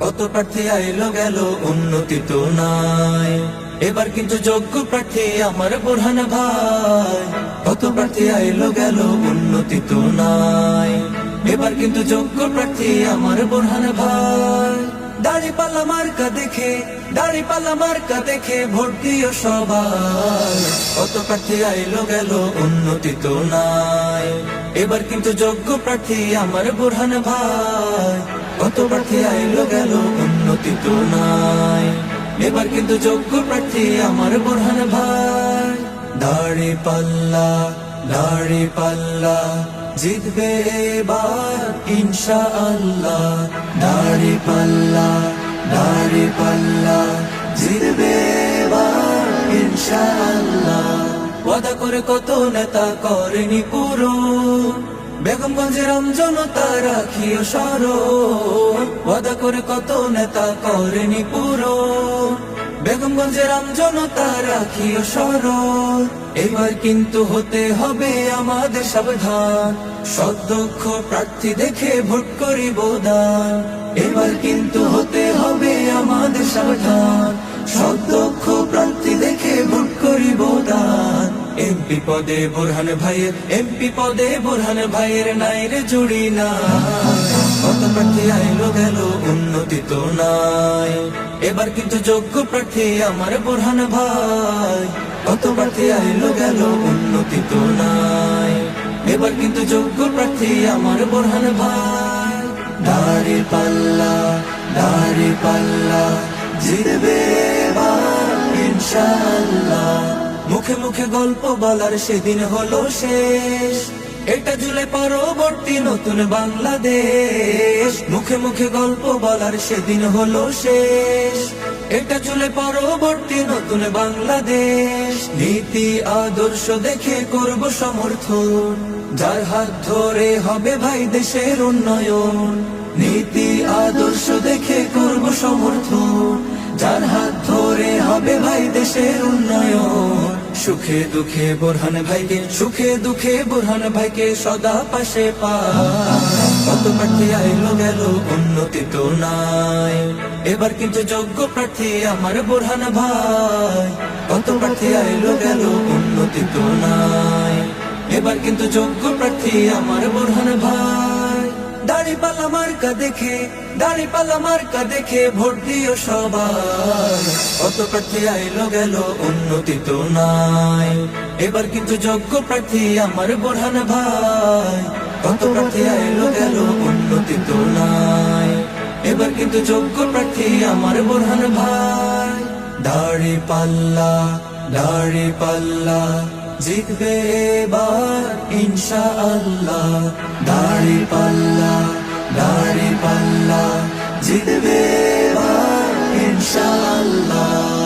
কত প্রার্থী আইলো গেল উন্নতি তো নাই, এবার কিন্তু যোগ্য প্রার্থী আমার বোরহান ভাই। কত প্রার্থী আইলো গেল উন্নতি তো নাই, এবার কিন্তু যোগ্য প্রার্থী আমার বোরহান ভাই। দাড়িপাল্লা মার্কা দেখে, দাড়িপাল্লা মার্কা দেখে ভোট দিও সবাই। কত প্রার্থী আইলো গেল উন্নতি তো নাই, এবার কিন্তু যোগ্য প্রার্থী আমার বোরহান ভাই। কত প্রার্থী আইলো গেল উন্নতি তো নাই, এবার কিন্তু যোগ্য প্রার্থী আমার বোরহান ভাই। দাড়িপাল্লা, দাড়িপাল্লা জিতবে এবার ইনশাআল্লাহ। দাড়িপাল্লা, দাড়িপাল্লা জিতবে এবার ইনশাআল্লাহ। ওয়াদা করে কত নেতা করেনি পূরণ, বেগমগঞ্জের আমজনতা রাখিও স্মরণ। ওয়াদা করে কত নেতা করেনি পূরণ, বেগমগঞ্জের আমজনতা রাখিও স্মরণ। এবার কিন্তু হতে হবে আমাদের সাবধান, সদক্ষ প্রার্থী দেখে ভোট করিব দান। এবার কিন্তু হতে হবে আমাদের সাবধান, সদক্ষ প্রার্থী দেখে ভোট করিব দান। এমপি পদে বোরহান ভাইয়ের, এমপি পদে বোরহান ভাইয়ের নাই রে জুড়ি না। কত প্রার্থী আইলো গেল উন্নতি তো নাই, এবার কিন্তু যোগ্য প্রার্থী আমার বোরহান ভাই। কত প্রার্থী আইলো গেল উন্নতি তো নাই, এবার কিন্তু যোগ্য প্রার্থী আমার বোরহান ভাই। দাড়িপাল্লা, দাড়িপাল্লা জিতবে এবার ইনশাআল্লাহ। মুখে মুখে গল্প বলার সেদিন হলো শেষ, এটা জুলাই পরবর্তী নতুন বাংলাদেশ। মুখে মুখে গল্প বলার সেদিন হলো শেষ, এটা জুলাই পরবর্তী নতুন বাংলাদেশ। নীতি আদর্শ দেখে করব সমর্থন, যার হাত ধরে হবে ভাই দেশের উন্নয়ন। নীতি আদর্শ দেখে করব সমর্থন, যার হাত ধরে হবে ভাই দেশের উন্নয়ন। সুখে দুঃখে বোরহান ভাইকে, সুখে দুঃখে বোরহান ভাইকে সদা পাশে পাই। কত প্রার্থী আইলো গেল উন্নতি তো নাই, এবার কিন্তু যোগ্য প্রার্থী আমার বোরহান ভাই। কত প্রার্থী আইলো গেল উন্নতি তো নাই, এবার কিন্তু যোগ্য প্রার্থী আমার বোরহান ভাই। দাড়িপাল্লা মার্কা দেখে, দাড়িপাল্লা মার্কা দেখে ভোট দিও সবাই। কত প্রার্থী আইলো গেল উন্নতি তো নাই, এবার কিন্তু যোগ্য প্রার্থী আমার বোরহান ভাই। কত প্রার্থী আইলো গেল উন্নতি তো নাই, এবার কিন্তু যোগ্য প্রার্থী আমার বোরহান ভাই। দাড়িপাল্লা, দাড়িপাল্লা জিতবে এবার ইনশাআল্লাহ। দাড়িপাল্লা, দাড়িপাল্লা জিতবে এবার ইনশাআল্লাহ।